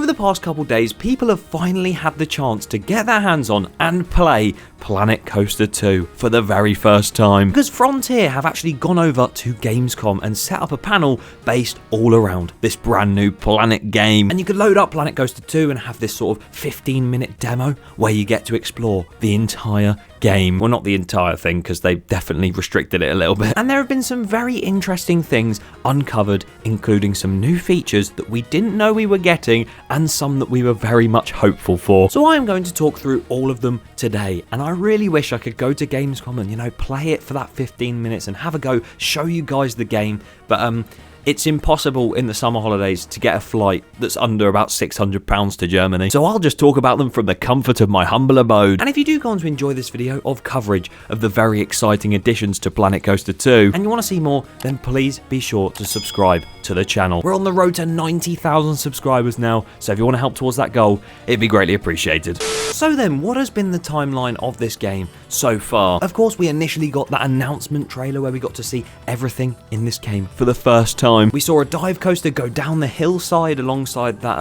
Over the past couple days, people have finally had the chance to get their hands on and play Planet Coaster 2 for the very first time, because Frontier have actually gone over to Gamescom and set up a panel based all around this brand new Planet game. And you could load up Planet Coaster 2 and have this sort of 15-minute demo where you get to explore the entire game. Well, not the entire thing, because they definitely restricted it a little bit. And there have been some very interesting things uncovered, including some new features that we didn't know we were getting and some that we were very much hopeful for. So I am going to talk through all of them today, and I really wish I could go to Gamescom and, play it for that 15 minutes and have a go, show you guys the game, but it's impossible in the summer holidays to get a flight that's under about £600 to Germany. So I'll just talk about them from the comfort of my humble abode. And if you do go on to enjoy this video of coverage of the very exciting additions to Planet Coaster 2, and you want to see more, then please be sure to subscribe to the channel. We're on the road to 90,000 subscribers now, so if you want to help towards that goal, it'd be greatly appreciated. So then, what has been the timeline of this game so far? Of course, we initially got that announcement trailer where we got to see everything in this game for the first time. We saw a dive coaster go down the hillside alongside that,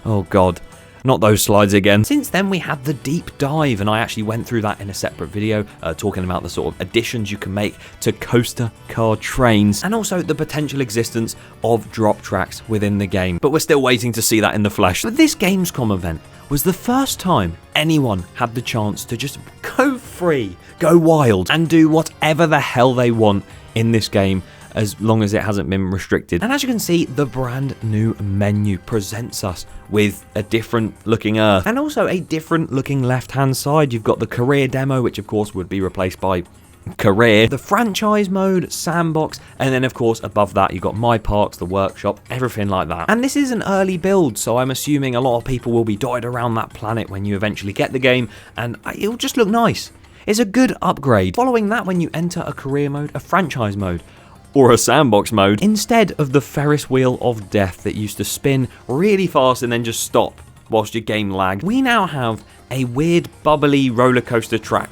oh god, not those slides again. Since then, we had the deep dive, and I actually went through that in a separate video, talking about the sort of additions you can make to coaster car trains, and also the potential existence of drop tracks within the game. But we're still waiting to see that in the flesh. But this Gamescom event was the first time anyone had the chance to just go free, go wild, and do whatever the hell they want in this game, as long as it hasn't been restricted. And as you can see, the brand new menu presents us with a different looking Earth, and also a different looking left hand side. You've got the career demo, which of course would be replaced by career, the franchise mode, sandbox, and then of course above that you've got my parks, the workshop, everything like that. And this is an early build, so I'm assuming a lot of people will be dotted around that planet when you eventually get the game, and it'll just look nice. It's a good upgrade. Following that, when you enter a career mode, a franchise mode, or a sandbox mode, instead of the Ferris wheel of death that used to spin really fast and then just stop whilst your game lagged, we now have a weird bubbly roller coaster track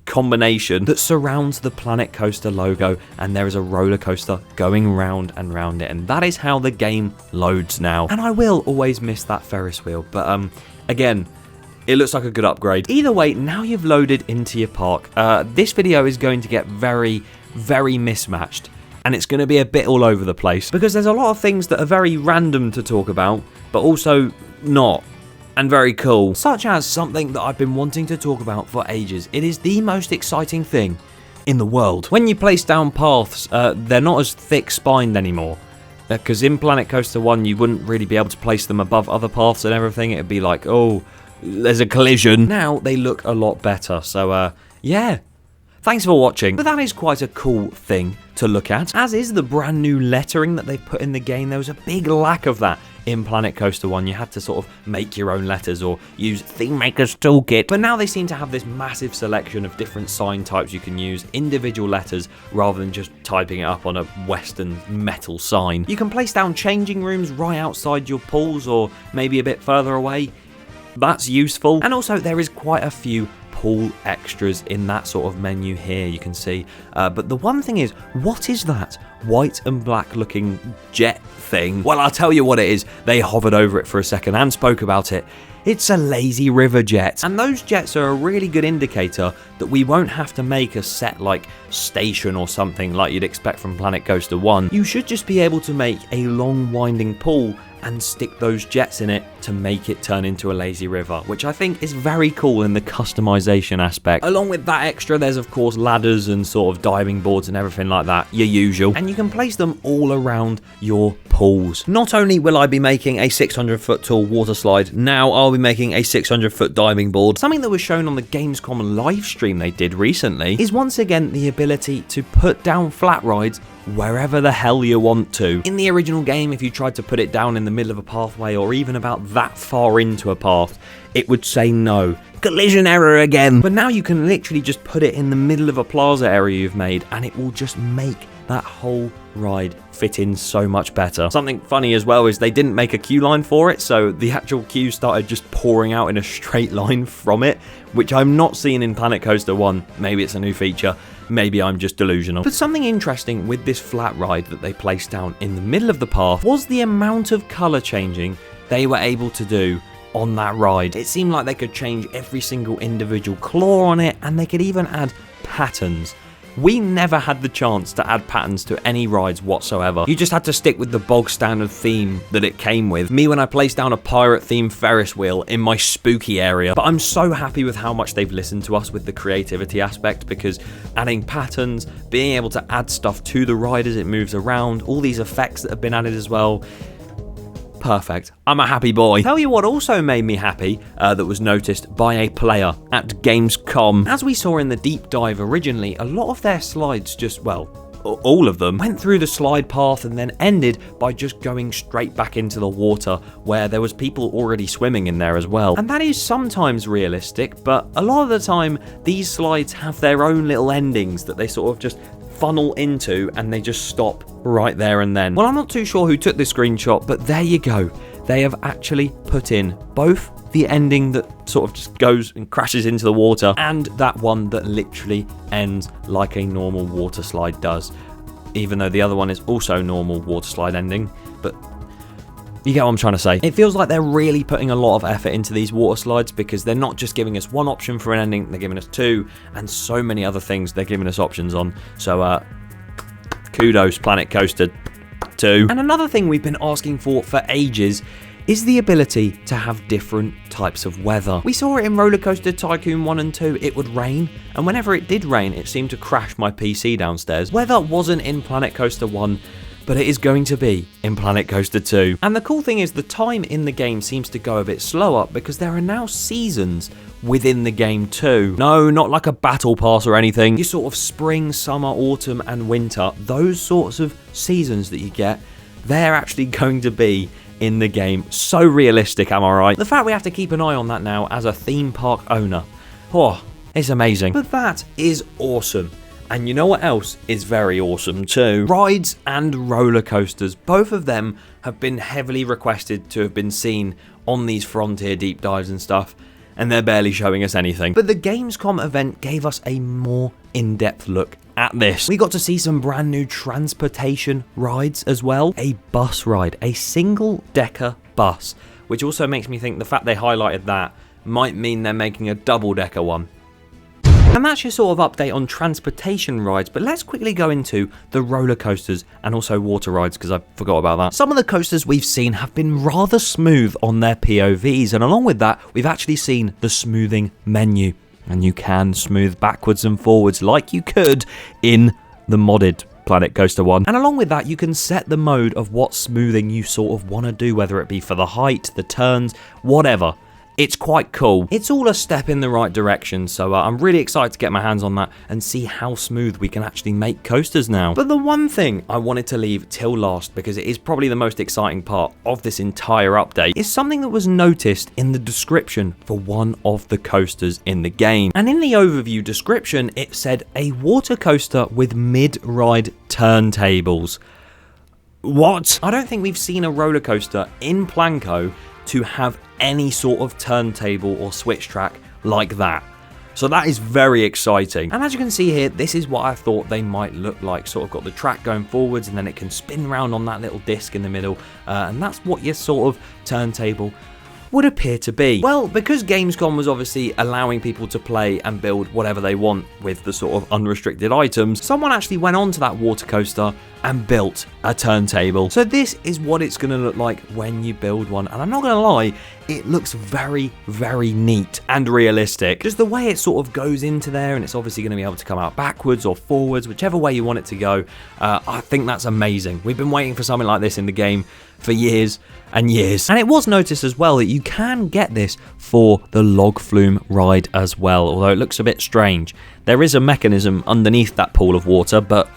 combination that surrounds the Planet Coaster logo, and there is a roller coaster going round and round it, and that is how the game loads now. And I will always miss that Ferris wheel, but again, it looks like a good upgrade. Either way, now you've loaded into your park, this video is going to get very, very mismatched. And it's going to be a bit all over the place, because there's a lot of things that are very random to talk about, but also not, and very cool. Such as something that I've been wanting to talk about for ages. It is the most exciting thing in the world. When you place down paths, they're not as thick-spined anymore. Because in Planet Coaster 1, you wouldn't really be able to place them above other paths and everything. It'd be like, oh, there's a collision. Now they look a lot better, so yeah. Thanks for watching. But that is quite a cool thing to look at, as is the brand new lettering that they've put in the game. There was a big lack of that in Planet Coaster 1. You had to sort of make your own letters or use Theme Maker's Toolkit. But now they seem to have this massive selection of different sign types you can use, individual letters, rather than just typing it up on a Western metal sign. You can place down changing rooms right outside your pools, or maybe a bit further away. That's useful. And also there is quite a few pool extras in that sort of menu here, you can see. But the one thing is, what is that white and black looking jet thing? Well, I'll tell you what it is. They hovered over it for a second and spoke about it. It's a lazy river jet. And those jets are a really good indicator that we won't have to make a set like station or something like you'd expect from Planet Coaster 1. You should just be able to make a long winding pool and stick those jets in it to make it turn into a lazy river, which I think is very cool in the customization aspect. Along with that extra, there's of course ladders and sort of diving boards and everything like that, your usual, and you can place them all around your pools. Not only will I be making a 600-foot tall water slide, now I'll be making a 600-foot diving board. Something that was shown on the Gamescom live stream they did recently is once again the ability to put down flat rides wherever the hell you want to. In the original game, if you tried to put it down in the middle of a pathway or even about that far into a path, it would say no. Collision error again. But now you can literally just put it in the middle of a plaza area you've made, and it will just make that whole ride fit in so much better. Something funny as well is they didn't make a queue line for it, so the actual queue started just pouring out in a straight line from it, which I'm not seeing in Planet Coaster 1. Maybe it's a new feature. Maybe I'm just delusional. But something interesting with this flat ride that they placed down in the middle of the path was the amount of colour changing they were able to do on that ride. It seemed like they could change every single individual claw on it, and they could even add patterns. We never had the chance to add patterns to any rides whatsoever. You just had to stick with the bog standard theme that it came with. Me, when I placed down a pirate themed Ferris wheel in my spooky area. But I'm so happy with how much they've listened to us with the creativity aspect, because adding patterns, being able to add stuff to the ride as it moves around, all these effects that have been added as well. Perfect. I'm a happy boy. Tell you what also made me happy, that was noticed by a player at Gamescom. As we saw in the deep dive originally, a lot of their slides just, well, all of them, went through the slide path and then ended by just going straight back into the water, where there was people already swimming in there as well. And that is sometimes realistic, but a lot of the time, these slides have their own little endings that they sort of just funnel into, and they just stop right there and then. Well, I'm not too sure who took this screenshot, but there you go. They have actually put in both the ending that sort of just goes and crashes into the water, and that one that literally ends like a normal water slide does, even though the other one is also normal water slide ending. But you get what I'm trying to say. It feels like they're really putting a lot of effort into these water slides, because they're not just giving us one option for an ending, they're giving us two, and so many other things they're giving us options on. So, kudos, Planet Coaster 2. And another thing we've been asking for ages is the ability to have different types of weather. We saw it in Roller Coaster Tycoon 1 and 2, it would rain, and whenever it did rain, it seemed to crash my PC downstairs. Weather wasn't in Planet Coaster 1, but it is going to be in Planet Coaster 2. And the cool thing is the time in the game seems to go a bit slower, because there are now seasons within the game too. No, not like a battle pass or anything. You sort of spring, summer, autumn and winter, those sorts of seasons that you get, they're actually going to be in the game. So realistic, am I right? The fact we have to keep an eye on that now as a theme park owner, oh, it's amazing. But that is awesome. And you know what else is very awesome too? Rides and roller coasters. Both of them have been heavily requested to have been seen on these Frontier deep dives and stuff, and they're barely showing us anything. But the Gamescom event gave us a more in-depth look at this. We got to see some brand new transportation rides as well. A bus ride, a single-decker bus, which also makes me think the fact they highlighted that might mean they're making a double-decker one. And that's your sort of update on transportation rides, but let's quickly go into the roller coasters and also water rides, because I forgot about that. Some of the coasters we've seen have been rather smooth on their POVs, and along with that, we've actually seen the smoothing menu, and you can smooth backwards and forwards like you could in the modded Planet Coaster 1. And along with that, you can set the mode of what smoothing you sort of want to do, whether it be for the height, the turns, whatever. It's quite cool. It's all a step in the right direction, so I'm really excited to get my hands on that and see how smooth we can actually make coasters now. But the one thing I wanted to leave till last, because it is probably the most exciting part of this entire update, is something that was noticed in the description for one of the coasters in the game. And in the overview description, it said a water coaster with mid-ride turntables. What? I don't think we've seen a roller coaster in Planco to have any sort of turntable or switch track like that. So that is very exciting. And as you can see here, this is what I thought they might look like. Sort of got the track going forwards, and then it can spin around on that little disc in the middle. And that's what your sort of turntable would appear to be. Well, because Gamescom was obviously allowing people to play and build whatever they want with the sort of unrestricted items, someone actually went onto that water coaster and built a turntable. So this is what it's going to look like when you build one, and I'm not going to lie, it looks very, very neat and realistic. Just the way it sort of goes into there, and it's obviously going to be able to come out backwards or forwards, whichever way you want it to go. I think that's amazing. We've been waiting for something like this in the game for years and years. And it was noticed as well that you can get this for the log flume ride as well, although it looks a bit strange. There is a mechanism underneath that pool of water, but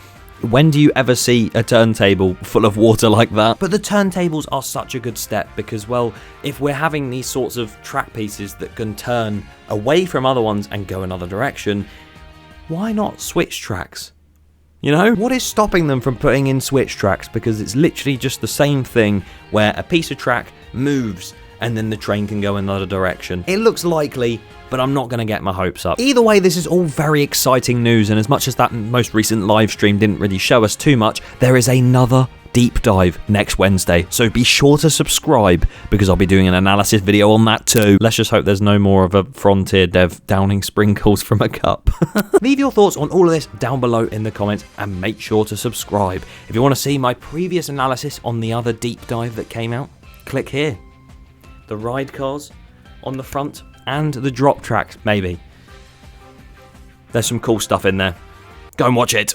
when do you ever see a turntable full of water like that? But the turntables are such a good step because, well, if we're having these sorts of track pieces that can turn away from other ones and go another direction, why not switch tracks? You know, what is stopping them from putting in switch tracks? Because it's literally just the same thing where a piece of track moves and then the train can go another direction. It looks likely, but I'm not going to get my hopes up. Either way, this is all very exciting news, and as much as that most recent live stream didn't really show us too much, there is another deep dive next Wednesday, so be sure to subscribe because I'll be doing an analysis video on that too. Let's just hope there's no more of a Frontier dev downing sprinkles from a cup. Leave your thoughts on all of this down below in the comments and make sure to subscribe. If you want to see my previous analysis on the other deep dive that came out, click here. The ride cars on the front and the drop tracks, maybe. There's some cool stuff in there. Go and watch it.